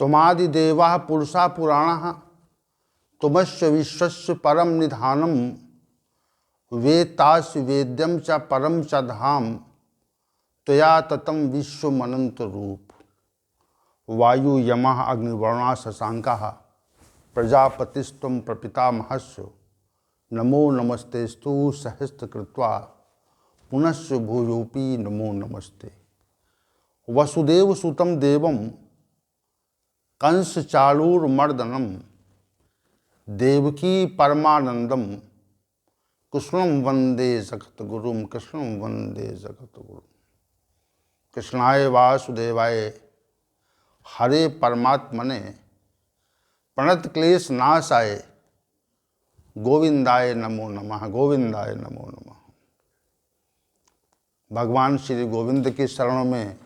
तुमादिदेवाः पुरुषा पुराणाः तुमस्य विश्वस्य परम निधानम वेत्तास्य वेद्यम च परम च धाम त्वया ततम विश्वमनंत रूप। वायु यमः अग्निवर्णा शशांकाः प्रजापतिस्त्वं प्रपितामहस्य नमो नमस्तेस्तु सहस्रकृत्वा पुनश्च भूयोऽपि नमो नमस्ते। वसुदेव सुतं देवं कंस चाणूरमर्दनम देवकी परमानंदम कृष्णं वंदे जगद्गुरुम कृष्णं वंदे जगद्गुरुम। कृष्णाय वासुदेवाय हरे परमात्मने प्रणत क्लेश नाशाय गोविंदाय नमो नमः गोविंदाय नमो नमः। भगवान श्री गोविंद के शरणों में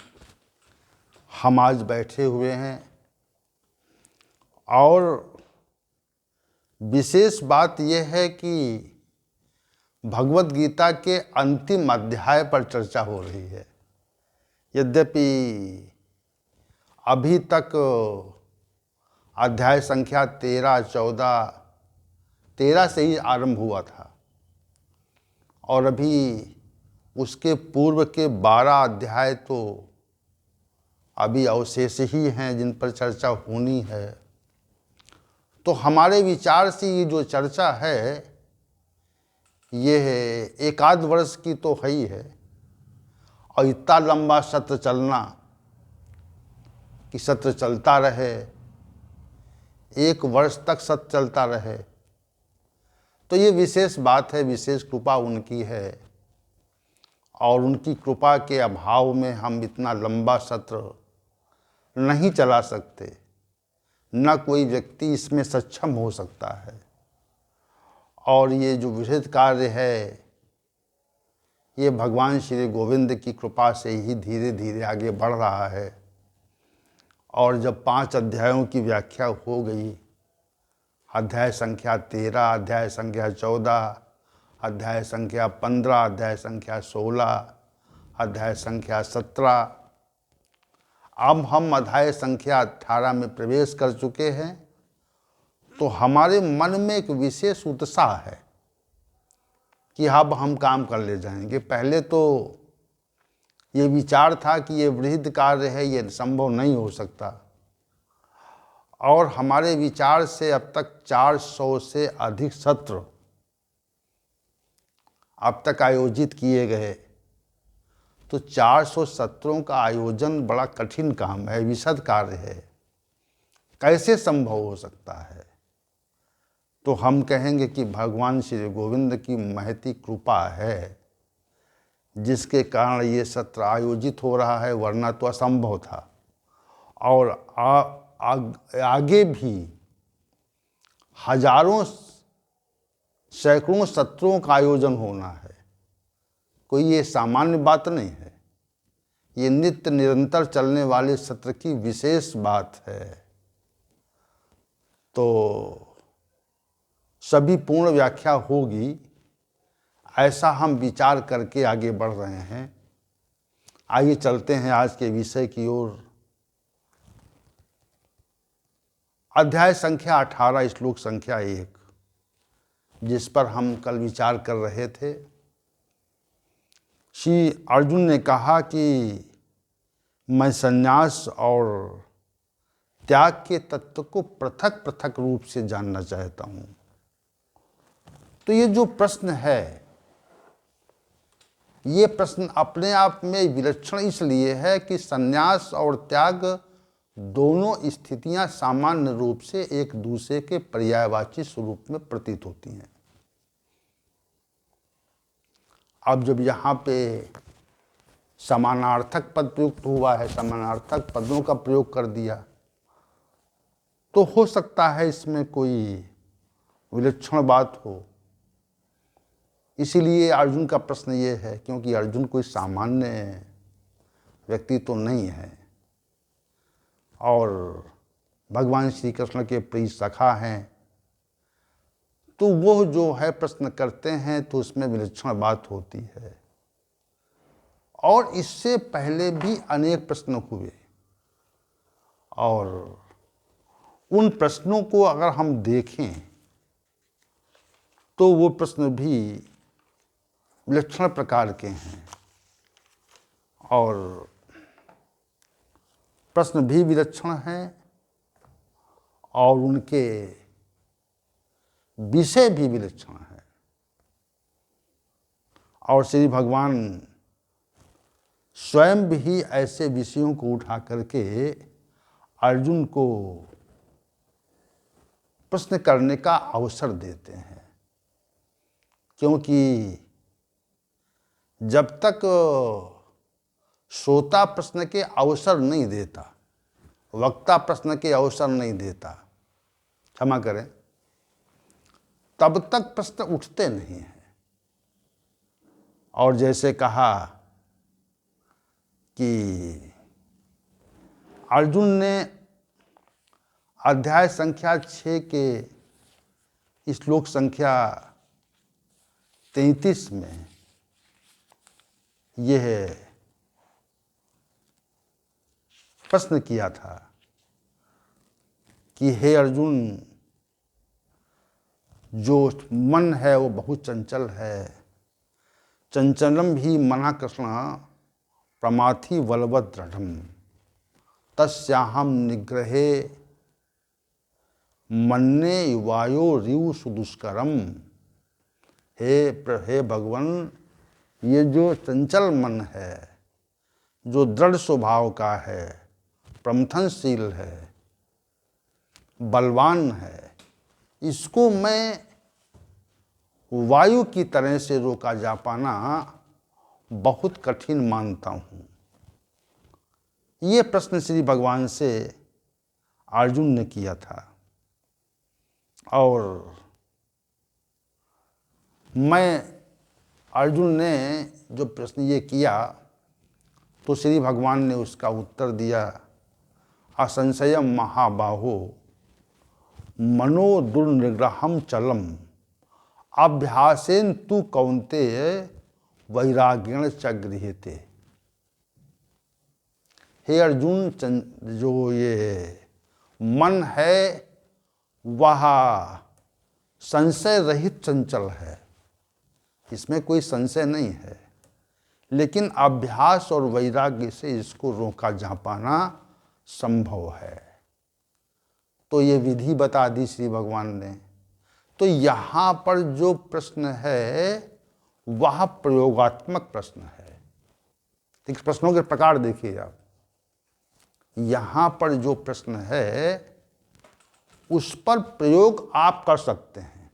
हम आज बैठे हुए हैं और विशेष बात यह है कि भगवत गीता के अंतिम अध्याय पर चर्चा हो रही है। यद्यपि अभी तक अध्याय संख्या 13, 14, 13 से ही आरंभ हुआ था और अभी उसके पूर्व के 12 अध्याय तो अभी अवशेष ही हैं जिन पर चर्चा होनी है। तो हमारे विचार से ये जो चर्चा है ये एक आध वर्ष की तो है ही है और इतना लंबा सत्र चलना कि सत्र चलता रहे, 1 वर्ष तक सत्र चलता रहे, तो ये विशेष बात है, विशेष कृपा उनकी है और उनकी कृपा के अभाव में हम इतना लंबा सत्र नहीं चला सकते, न कोई व्यक्ति इसमें सक्षम हो सकता है। और ये जो विशेष कार्य है ये भगवान श्री गोविंद की कृपा से ही धीरे धीरे आगे बढ़ रहा है। और जब 5 अध्यायों की व्याख्या हो गई, अध्याय संख्या 13, अध्याय संख्या 14, अध्याय संख्या 15, अध्याय संख्या 16, अध्याय संख्या 17, अब हम अध्याय संख्या 18 में प्रवेश कर चुके हैं, तो हमारे मन में एक विशेष उत्साह है कि अब हम काम कर ले जाएंगे। पहले तो ये विचार था कि ये वृहद कार्य है, ये संभव नहीं हो सकता और हमारे विचार से अब तक 400 से अधिक सत्र अब तक आयोजित किए गए। तो 400 सत्रों का आयोजन बड़ा कठिन काम है, विशद कार्य है, कैसे संभव हो सकता है? तो हम कहेंगे कि भगवान श्री गोविंद की महती कृपा है जिसके कारण ये सत्र आयोजित हो रहा है, वरना तो असंभव था। और आगे भी हजारों सैकड़ों सत्रों का आयोजन होना है, कोई ये सामान्य बात नहीं है, ये नित्य निरंतर चलने वाले सत्र की विशेष बात है। तो सभी पूर्ण व्याख्या होगी ऐसा हम विचार करके आगे बढ़ रहे हैं। आइए चलते हैं आज के विषय की ओर। अध्याय संख्या 18, श्लोक संख्या 1, जिस पर हम कल विचार कर रहे थे। श्री अर्जुन ने कहा कि मैं संन्यास और त्याग के तत्व को पृथक पृथक रूप से जानना चाहता हूँ। तो ये जो प्रश्न है, ये प्रश्न अपने आप में विलक्षण इसलिए है कि संन्यास और त्याग दोनों स्थितियां सामान्य रूप से एक दूसरे के पर्यायवाची स्वरूप में प्रतीत होती हैं। अब जब यहाँ पे समानार्थक पद प्रयुक्त हुआ है, समानार्थक पदों का प्रयोग कर दिया, तो हो सकता है इसमें कोई विलक्षण बात हो। इसीलिए अर्जुन का प्रश्न ये है, क्योंकि अर्जुन कोई सामान्य व्यक्ति तो नहीं है और भगवान श्री कृष्ण के प्रिय सखा हैं, तो वो जो है प्रश्न करते हैं तो उसमें विलक्षण बात होती है। और इससे पहले भी अनेक प्रश्न हुए और उन प्रश्नों को अगर हम देखें तो वो प्रश्न भी विलक्षण प्रकार के हैं और प्रश्न भी विलक्षण हैं और उनके विषय भी विलक्षण हैं। और श्री भगवान स्वयं भी ऐसे विषयों को उठा करके अर्जुन को प्रश्न करने का अवसर देते हैं, क्योंकि जब तक श्रोता प्रश्न के अवसर नहीं देता, वक्ता प्रश्न के अवसर नहीं देता, क्षमा करें, तब तक प्रश्न उठते नहीं हैं। और जैसे कहा कि अर्जुन ने अध्याय संख्या 6 के श्लोक संख्या 33 में यह प्रश्न किया था कि हे अर्जुन, जो मन है वो बहुत चंचल है, चंचलम भी मना कृष्ण प्रमाथि बलवत् दृढ़म् तस्याहम निग्रहे मन्ये युवायो रिव सुदुष्करम। हे भगवान, ये जो चंचल मन है, जो दृढ़ स्वभाव का है, प्रमथनशील है, बलवान है, इसको मैं वायु की तरह से रोका जा पाना बहुत कठिन मानता हूँ। ये प्रश्न श्री भगवान से अर्जुन ने किया था और अर्जुन ने जो प्रश्न ये किया तो श्री भगवान ने उसका उत्तर दिया, असंशयम महाबाहो मनो दुर्निग्रहम चलम अभ्यासेन तु कौन्तेय वैराग्येण च गृह्यते। हे अर्जुन, जो ये मन है वह संशय रहित चंचल है, इसमें कोई संशय नहीं है, लेकिन अभ्यास और वैराग्य से इसको रोका जा पाना संभव है। तो ये विधि बता दी श्री भगवान ने। तो यहाँ पर जो प्रश्न है वह प्रयोगात्मक प्रश्न है। एक प्रश्नों के प्रकार देखिए आप, यहाँ पर जो प्रश्न है उस पर प्रयोग आप कर सकते हैं,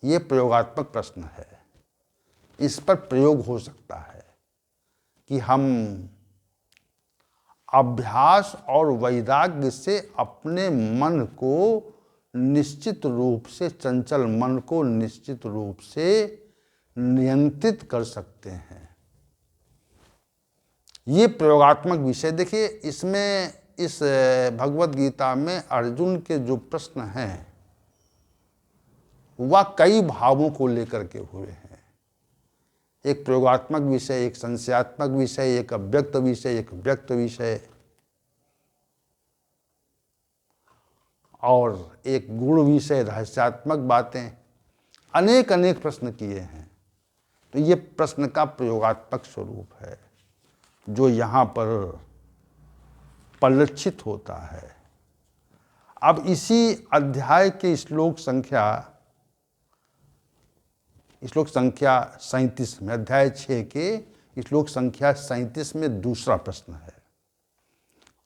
ये प्रयोगात्मक प्रश्न है, इस पर प्रयोग हो सकता है कि हम अभ्यास और वैराग्य से अपने मन को निश्चित रूप से, चंचल मन को निश्चित रूप से नियंत्रित कर सकते हैं। ये प्रयोगात्मक विषय देखिए, इसमें इस भगवत गीता में अर्जुन के जो प्रश्न हैं वह कई भावों को लेकर के हुए हैं। एक प्रयोगात्मक विषय, एक संशयात्मक विषय, एक अव्यक्त विषय, एक व्यक्त विषय और एक गुण विषय, रहस्यात्मक बातें, अनेक अनेक प्रश्न किए हैं। तो ये प्रश्न का प्रयोगात्मक स्वरूप है जो यहाँ पर परिलक्षित होता है। अब इसी अध्याय के श्लोक संख्या 37 में, अध्याय 6 के श्लोक संख्या 37 में दूसरा प्रश्न है,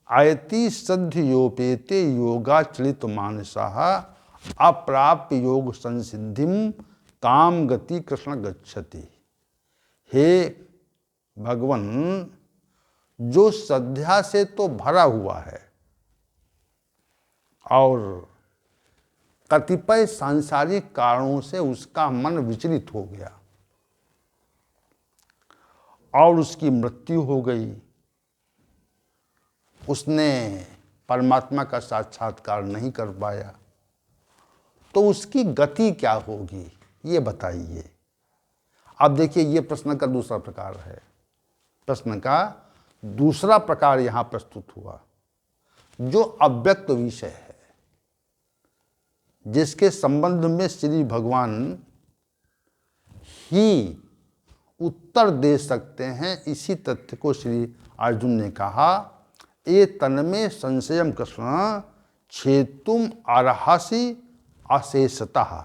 आयति सद्योपेते योगाचलित मानसः अप्राप्य योग संसिद्धिम काम गति कृष्ण गच्छति। हे भगवान, जो श्रद्धा से तो भरा हुआ है और कतिपय सांसारिक कारणों से उसका मन विचलित हो गया और उसकी मृत्यु हो गई, उसने परमात्मा का साक्षात्कार नहीं कर पाया, तो उसकी गति क्या होगी ये बताइए। अब देखिए, ये प्रश्न का दूसरा प्रकार है। प्रश्न का दूसरा प्रकार यहाँ प्रस्तुत हुआ। जो अव्यक्त विषय है, जिसके संबंध में श्री भगवान ही उत्तर दे सकते हैं, इसी तथ्य को श्री अर्जुन ने कहा, ए तन्मे संशयम कृष्ण छेतुम अर्हसि अशेषतः।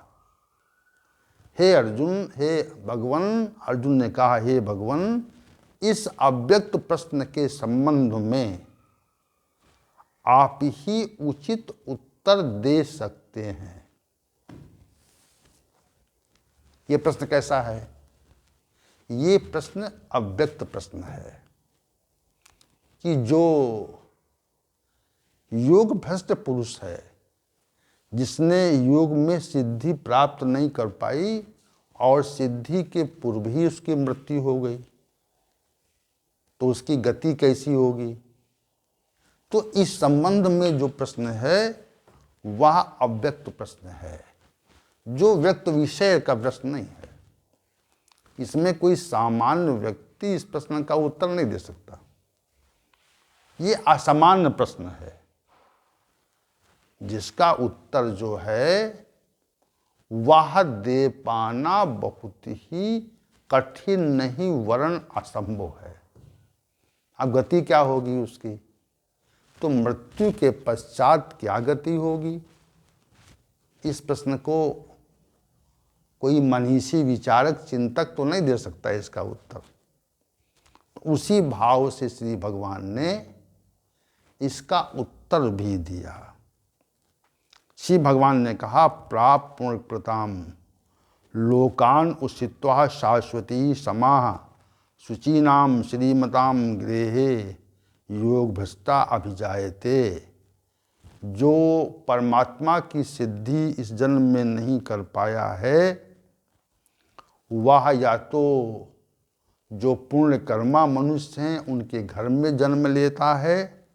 हे अर्जुन, हे भगवान, अर्जुन ने कहा, हे भगवान, इस अव्यक्त प्रश्न के संबंध में आप ही उचित उत्तर दे सकते हैं। ये प्रश्न कैसा है? ये प्रश्न अव्यक्त प्रश्न है कि जो योग भ्रष्ट पुरुष है, जिसने योग में सिद्धि प्राप्त नहीं कर पाई और सिद्धि के पूर्व ही उसकी मृत्यु हो गई, तो उसकी गति कैसी होगी? तो इस संबंध में जो प्रश्न है वह अव्यक्त प्रश्न है, जो व्यक्त विषय का प्रश्न नहीं है। इसमें कोई सामान्य व्यक्ति इस प्रश्न का उत्तर नहीं दे सकता। ये असामान्य प्रश्न है, जिसका उत्तर जो है वह दे पाना बहुत ही कठिन नहीं वरन असंभव है। अब गति क्या होगी उसकी? तो मृत्यु के पश्चात क्या गति होगी? इस प्रश्न को कोई मनीषी विचारक चिंतक तो नहीं दे सकता इसका उत्तर। उसी भाव से श्री भगवान ने इसका उत्तर भी दिया। श्री भगवान ने कहा, प्राप्त पुण्यकृताम लोकान उषित्वा शाश्वती समाह शुचीनाम श्रीमताम गृहे योग भ्रष्टा अभिजायते। जो परमात्मा की सिद्धि इस जन्म में नहीं कर पाया है, वह या तो जो पुण्य कर्मा मनुष्य हैं उनके घर में जन्म लेता है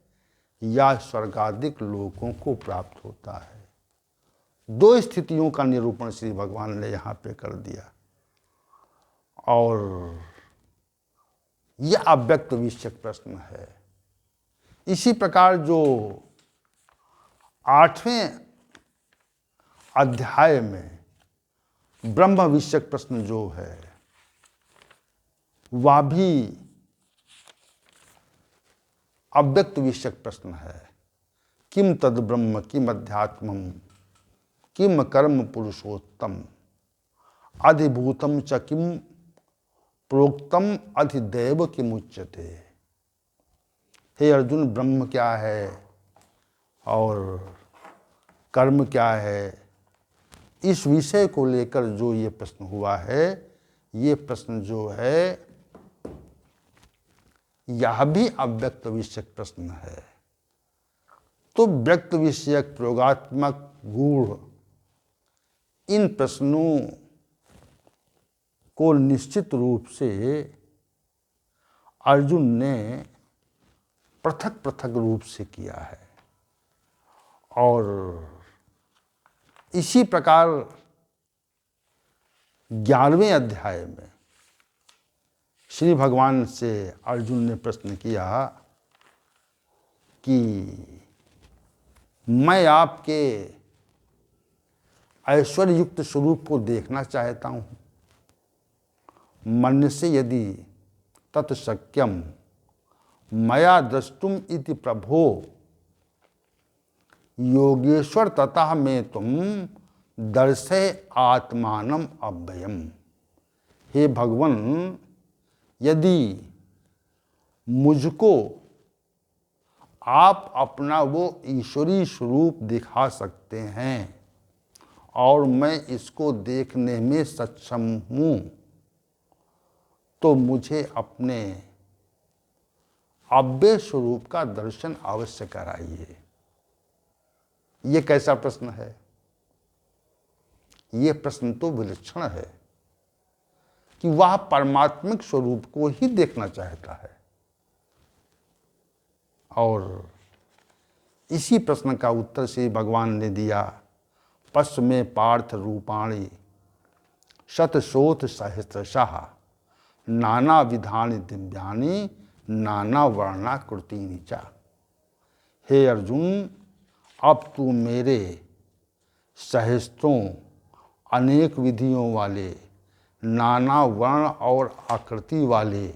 या स्वर्गादिक लोकों को प्राप्त होता है। दो स्थितियों का निरूपण श्री भगवान ने यहाँ पे कर दिया। और यह अव्यक्त विषयक प्रश्न है। इसी प्रकार जो 8वें अध्याय में ब्रह्म विषयक प्रश्न जो है वह भी अव्यक्त विषयक प्रश्न है। किम तद ब्रह्म किम अध्यात्मम किम कर्म पुरुषोत्तम अधिभूतम च किम प्रोक्तम अधिदैव किम उच्यते। हे अर्जुन, ब्रह्म क्या है और कर्म क्या है, इस विषय को लेकर जो ये प्रश्न हुआ है, ये प्रश्न जो है यह भी अव्यक्त विषयक प्रश्न है। तो व्यक्त विषयक प्रयोगात्मक गूढ़ इन प्रश्नों को निश्चित रूप से अर्जुन ने पृथक पृथक रूप से किया है। और इसी प्रकार 11वें अध्याय में श्री भगवान से अर्जुन ने प्रश्न किया कि मैं आपके ऐश्वर्य युक्त स्वरूप को देखना चाहता हूँ। मन से यदि तत्शक्यम मया द्रष्टुम इति प्रभो योगेश्वर ततः में तुम दर्शय आत्मानम अव्ययम। हे भगवान, यदि मुझको आप अपना वो ईश्वरीय स्वरूप दिखा सकते हैं और मैं इसको देखने में सक्षम हूँ, तो मुझे अपने अव्यय स्वरूप का दर्शन अवश्य कराइए। ये कैसा प्रश्न है? ये प्रश्न तो विलक्षण है कि वह परमात्मिक स्वरूप को ही देखना चाहता है। और इसी प्रश्न का उत्तर श्री भगवान ने दिया, पश्च में पार्थ रूपाणि शतशोथ सहस्रशः नाना विधानि दिव्यानि नाना वर्णाकृतीनि च। हे अर्जुन, अब तू मेरे सहस्त्रों अनेक विधियों वाले, नाना वर्ण और आकृति वाले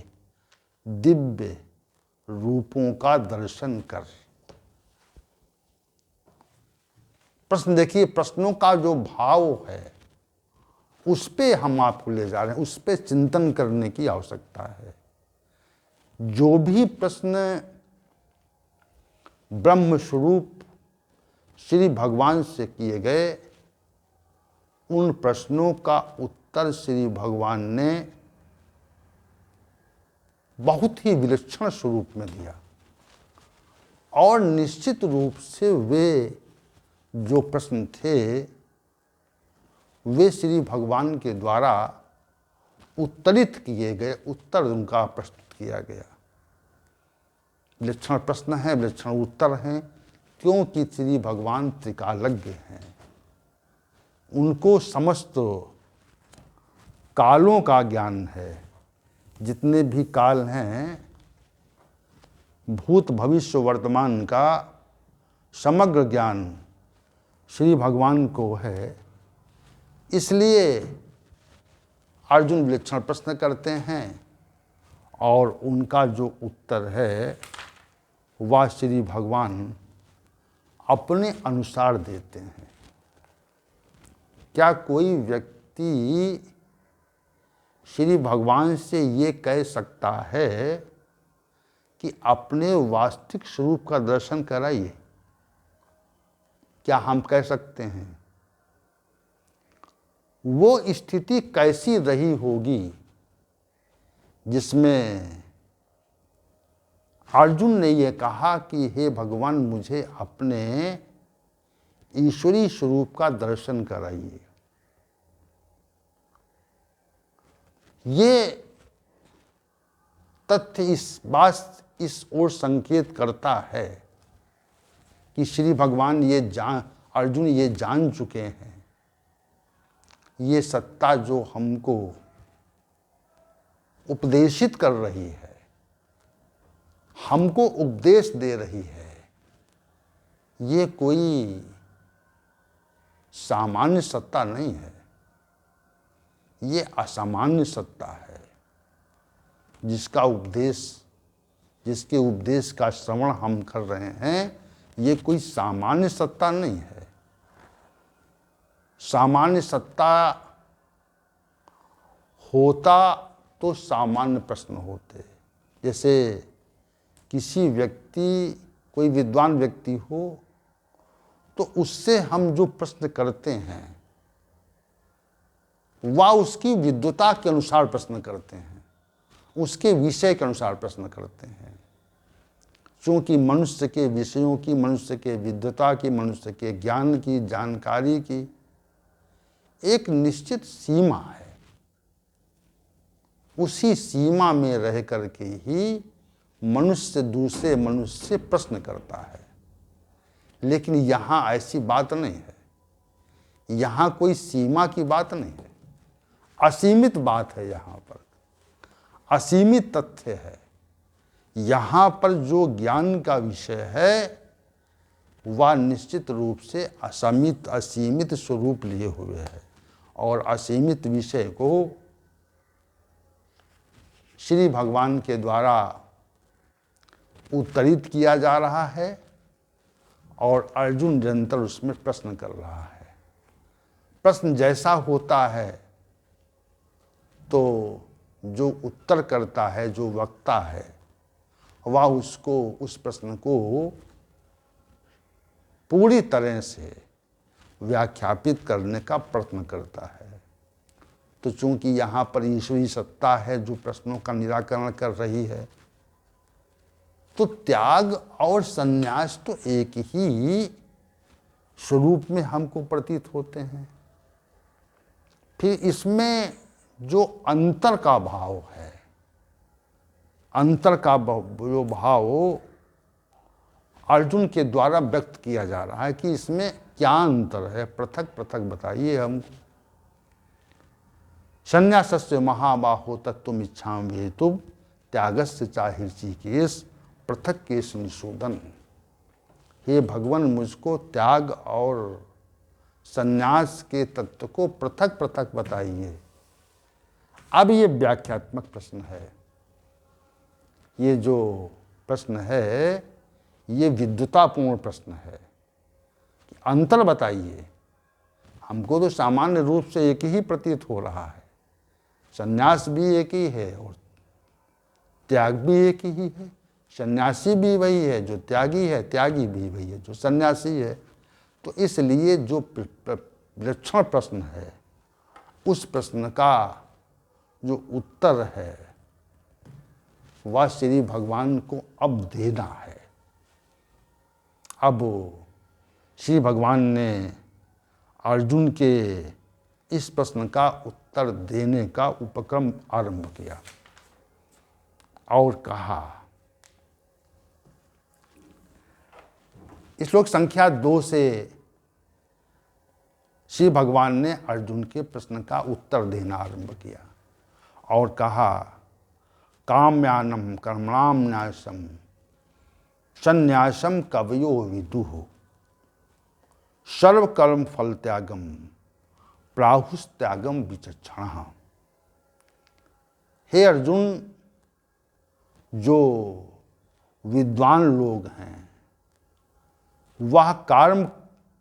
दिव्य रूपों का दर्शन कर। प्रश्न देखिए, प्रश्नों का जो भाव है उस पे हम आपको ले जा रहे हैं, उस पे चिंतन करने की आवश्यकता है। जो भी प्रश्न ब्रह्म स्वरूप श्री भगवान से किए गए, उन प्रश्नों का उत्तर श्री भगवान ने बहुत ही विलक्षण स्वरूप में दिया। और निश्चित रूप से वे जो प्रश्न थे वे श्री भगवान के द्वारा उत्तरित किए गए, उत्तर उनका प्रस्तुत किया गया। विलक्षण प्रश्न है, विलक्षण उत्तर हैं, क्योंकि श्री भगवान त्रिकालज्ञ हैं। उनको समस्त कालों का ज्ञान है। जितने भी काल हैं, भूत भविष्य वर्तमान का समग्र ज्ञान श्री भगवान को है। इसलिए अर्जुन विलक्षण प्रश्न करते हैं और उनका जो उत्तर है वह श्री भगवान अपने अनुसार देते हैं। क्या कोई व्यक्ति श्री भगवान से ये कह सकता है कि अपने वास्तविक स्वरूप का दर्शन कराइए? क्या हम कह सकते हैं? वो स्थिति कैसी रही होगी जिसमें अर्जुन ने ये कहा कि हे भगवान, मुझे अपने ईश्वरी स्वरूप का दर्शन कराइए। ये तथ्य इस ओर संकेत करता है कि श्री भगवान अर्जुन ये जान चुके हैं, ये सत्ता जो हमको उपदेशित कर रही है, हमको उपदेश दे रही है, ये कोई सामान्य सत्ता नहीं है, ये असामान्य सत्ता है। जिसके उपदेश का श्रवण हम कर रहे हैं, ये कोई सामान्य सत्ता नहीं है। सामान्य सत्ता होता तो सामान्य प्रश्न होते। जैसे कोई विद्वान व्यक्ति हो तो उससे हम जो प्रश्न करते हैं वह उसकी विद्वता के अनुसार प्रश्न करते हैं, उसके विषय के अनुसार प्रश्न करते हैं। क्योंकि मनुष्य के विषयों की, मनुष्य के विद्वता की, मनुष्य के ज्ञान की, जानकारी की एक निश्चित सीमा है। उसी सीमा में रह करके ही मनुष्य दूसरे मनुष्य से प्रश्न करता है। लेकिन यहाँ ऐसी बात नहीं है, यहाँ कोई सीमा की बात नहीं है, असीमित बात है। यहाँ पर असीमित तथ्य है। यहाँ पर जो ज्ञान का विषय है वह निश्चित रूप से असीमित स्वरूप लिए हुए है और असीमित विषय को श्री भगवान के द्वारा उत्तरित किया जा रहा है और अर्जुन निरंतर उसमें प्रश्न कर रहा है। प्रश्न जैसा होता है तो जो उत्तर करता है, जो वक्ता है, वह उस प्रश्न को पूरी तरह से व्याख्यापित करने का प्रयत्न करता है। तो चूंकि यहाँ पर ईश्वरी सत्ता है जो प्रश्नों का निराकरण कर रही है, तो त्याग और संन्यास तो एक ही स्वरूप में हमको प्रतीत होते हैं। फिर इसमें जो अंतर का भाव है, अंतर का जो भाव अर्जुन के द्वारा व्यक्त किया जा रहा है कि इसमें क्या अंतर है, पृथक पृथक बताइए हमको। संन्यासस्य महाबाहो तत्त्वम् इच्छामि हेतुः त्यागस्य च ऋषिकेश पृथक केश निषूदन। हे भगवान, मुझको त्याग और संन्यास के तत्व को पृथक पृथक बताइए। अब ये व्याख्यात्मक प्रश्न है। ये जो प्रश्न है ये विद्वतापूर्ण प्रश्न है कि अंतर बताइए। हमको तो सामान्य रूप से एक ही प्रतीत हो रहा है, संन्यास भी एक ही है और त्याग भी एक ही है। सन्यासी भी वही है जो त्यागी है, त्यागी भी वही है जो सन्यासी है। तो इसलिए जो विलक्षण प्रश्न है उस प्रश्न का जो उत्तर है वह श्री भगवान को अब देना है। अब श्री भगवान ने अर्जुन के इस प्रश्न का उत्तर देने का उपक्रम आरंभ किया और कहा, श्लोक संख्या 2 से श्री भगवान ने अर्जुन के प्रश्न का उत्तर देना आरंभ किया और कहा, काम्यानम कर्मणाम न्यासम संन्यासम कवयो विदुः सर्वकर्म फल त्यागम प्राहुस्त्यागम विचक्षणः। हे अर्जुन, जो विद्वान लोग हैं वह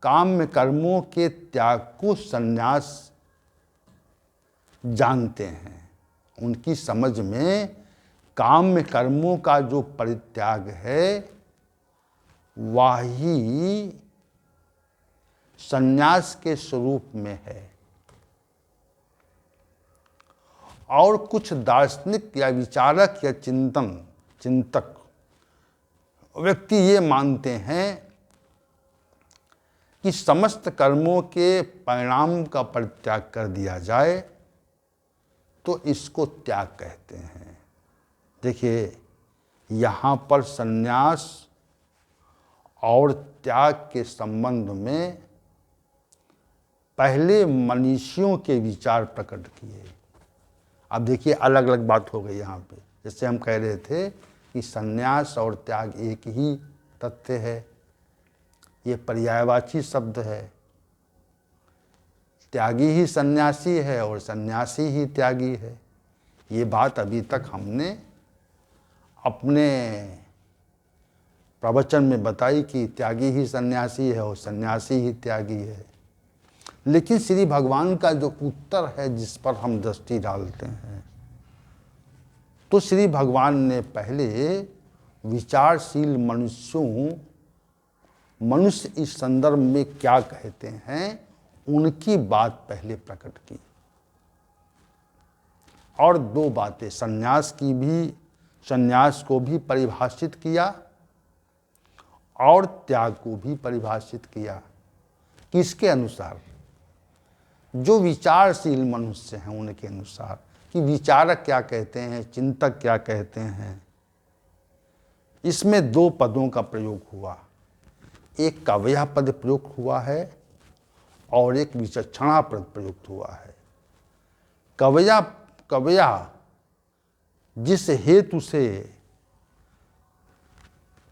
काम्य कर्मों के त्याग को संन्यास जानते हैं। उनकी समझ में काम्य कर्मों का जो परित्याग है वह ही संन्यास के स्वरूप में है। और कुछ दार्शनिक या विचारक या चिंतक व्यक्ति ये मानते हैं कि समस्त कर्मों के परिणाम का परित्याग कर दिया जाए तो इसको त्याग कहते हैं। देखिए, यहाँ पर संन्यास और त्याग के संबंध में पहले मनीषियों के विचार प्रकट किए। अब देखिए, अलग अलग बात हो गई यहाँ पे। जैसे हम कह रहे थे कि संन्यास और त्याग एक ही तथ्य है, ये पर्यायवाची शब्द है। त्यागी ही सन्यासी है और सन्यासी ही त्यागी है। ये बात अभी तक हमने अपने प्रवचन में बताई कि त्यागी ही सन्यासी है और सन्यासी ही त्यागी है। लेकिन श्री भगवान का जो उत्तर है जिस पर हम दृष्टि डालते हैं, तो श्री भगवान ने पहले विचारशील मनुष्य इस संदर्भ में क्या कहते हैं उनकी बात पहले प्रकट की और दो बातें, संन्यास को भी परिभाषित किया और त्याग को भी परिभाषित किया। किसके अनुसार? जो विचारशील मनुष्य हैं उनके अनुसार, कि विचारक क्या कहते हैं, चिंतक क्या कहते हैं। इसमें दो पदों का प्रयोग हुआ, एक कवया पद प्रयुक्त हुआ है और एक विचक्षणा पद प्रयुक्त हुआ है। कवया जिस हेतु से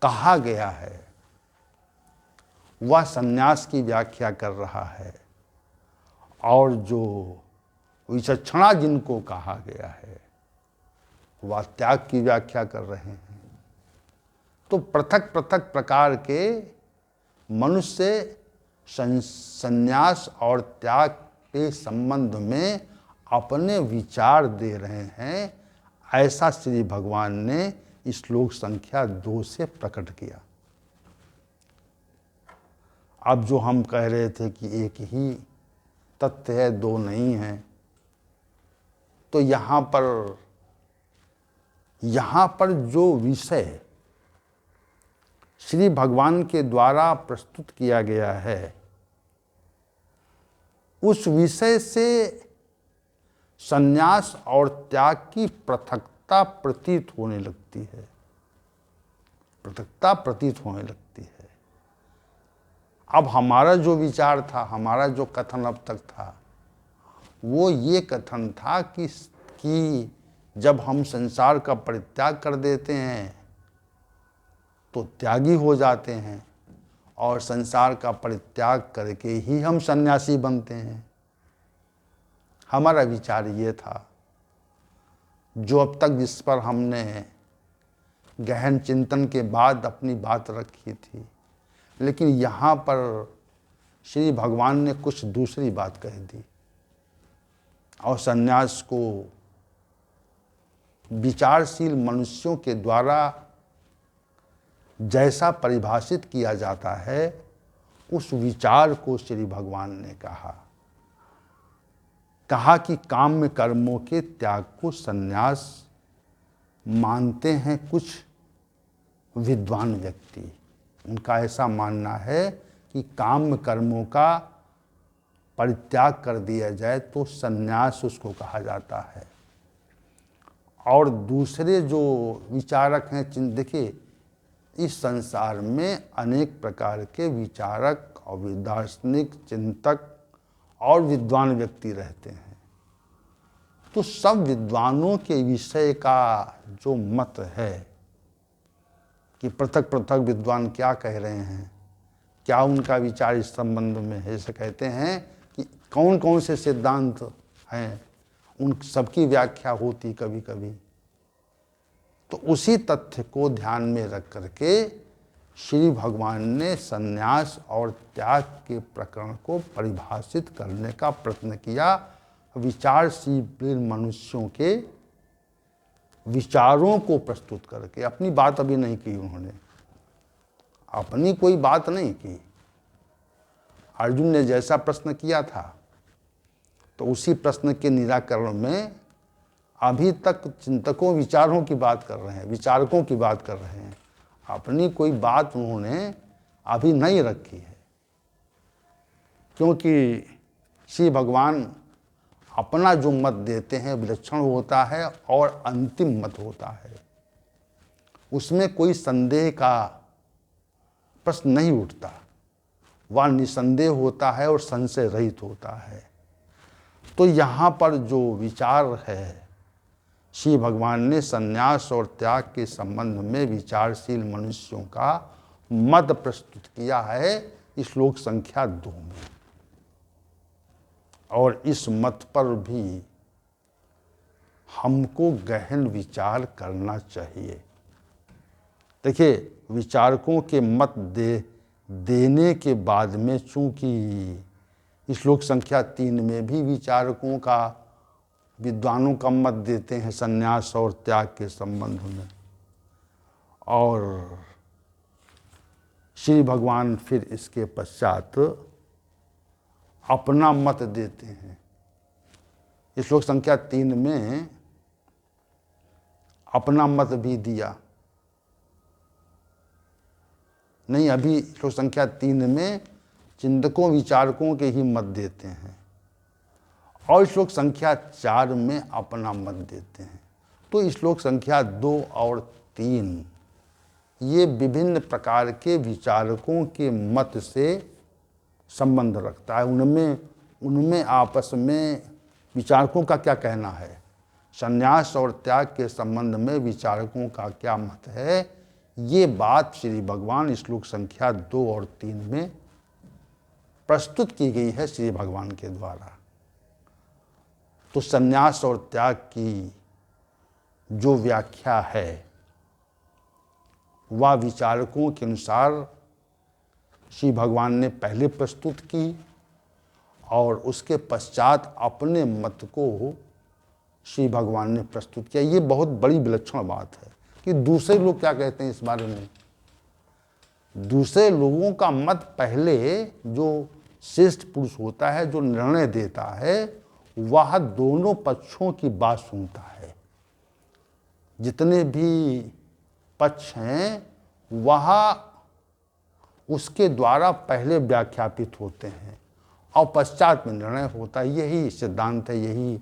कहा गया है वह संन्यास की व्याख्या कर रहा है और जो विचक्षणा जिनको कहा गया है वह त्याग की व्याख्या कर रहे हैं। तो पृथक पृथक प्रकार के मनुष्य संन्यास और त्याग के संबंध में अपने विचार दे रहे हैं, ऐसा श्री भगवान ने श्लोक संख्या 2 से प्रकट किया। अब जो हम कह रहे थे कि एक ही तथ्य है, दो नहीं है, तो यहाँ पर जो विषय श्री भगवान के द्वारा प्रस्तुत किया गया है उस विषय से संन्यास और त्याग की पृथकता प्रतीत होने लगती है, अब हमारा जो विचार था, हमारा जो कथन अब तक था, वो ये कथन था कि जब हम संसार का परित्याग कर देते हैं तो त्यागी हो जाते हैं और संसार का परित्याग करके ही हम सन्यासी बनते हैं। हमारा विचार ये था, जो अब तक जिस पर हमने गहन चिंतन के बाद अपनी बात रखी थी, लेकिन यहाँ पर श्री भगवान ने कुछ दूसरी बात कह दी और सन्यास को विचारशील मनुष्यों के द्वारा जैसा परिभाषित किया जाता है, उस विचार को श्री भगवान ने कहा कि काम्य कर्मों के त्याग को सन्यास मानते हैं कुछ विद्वान व्यक्ति। उनका ऐसा मानना है कि काम्य कर्मों का परित्याग कर दिया जाए तो सन्यास उसको कहा जाता है। और दूसरे जो विचारक हैं, देखिए इस संसार में अनेक प्रकार के विचारक और दार्शनिक चिंतक और विद्वान व्यक्ति रहते हैं। तो सब विद्वानों के विषय का जो मत है कि पृथक पृथक विद्वान क्या कह रहे हैं, क्या उनका विचार इस संबंध में है, ऐसे कहते हैं कि कौन कौन से सिद्धांत हैं, उन सबकी व्याख्या होती कभी कभी। तो उसी तथ्य को ध्यान में रख करके श्री भगवान ने संन्यास और त्याग के प्रकरण को परिभाषित करने का प्रयत्न किया, विचारशील मनुष्यों के विचारों को प्रस्तुत करके। अपनी बात अभी नहीं की उन्होंने, अपनी कोई बात नहीं की। अर्जुन ने जैसा प्रश्न किया था तो उसी प्रश्न के निराकरण में अभी तक चिंतकों विचारों की बात कर रहे हैं, विचारकों की बात कर रहे हैं। अपनी कोई बात उन्होंने अभी नहीं रखी है, क्योंकि श्री भगवान अपना जो मत देते हैं विलक्षण होता है और अंतिम मत होता है। उसमें कोई संदेह का प्रश्न नहीं उठता, वह निसंदेह होता है और संशय रहित होता है। तो यहाँ पर जो विचार है, श्री भगवान ने संन्यास और त्याग के संबंध में विचारशील मनुष्यों का मत प्रस्तुत किया है श्लोक संख्या 2 में। और इस मत पर भी हमको गहन विचार करना चाहिए। देखिए, विचारकों के मत देने के बाद में, चूंकि श्लोक संख्या 3 में भी विचारकों का, विद्वानों का मत देते हैं संन्यास और त्याग के संबंध में, और श्री भगवान फिर इसके पश्चात अपना मत देते हैं। श्लोक संख्या 3 में अपना मत भी दिया नहीं, अभी श्लोक संख्या 3 में चिंतकों विचारकों के ही मत देते हैं और श्लोक संख्या 4 में अपना मत देते हैं। तो श्लोक संख्या 2 और 3 ये विभिन्न प्रकार के विचारकों के मत से संबंध रखता है। उनमें आपस में विचारकों का क्या कहना है, संन्यास और त्याग के संबंध में विचारकों का क्या मत है, ये बात श्री भगवान श्लोक संख्या 2 और 3 में प्रस्तुत की गई है श्री भगवान के द्वारा। तो संन्यास और त्याग की जो व्याख्या है वह विचारकों के अनुसार श्री भगवान ने पहले प्रस्तुत की और उसके पश्चात अपने मत को श्री भगवान ने प्रस्तुत किया। ये बहुत बड़ी विलक्षण बात है कि दूसरे लोग क्या कहते हैं इस बारे में। दूसरे लोगों का मत पहले जो श्रेष्ठ पुरुष होता है, जो निर्णय देता है, वह दोनों पक्षों की बात सुनता है। जितने भी पक्ष हैं वह उसके द्वारा पहले व्याख्यापित होते हैं और पश्चात में निर्णय होता है। यही सिद्धांत है, यही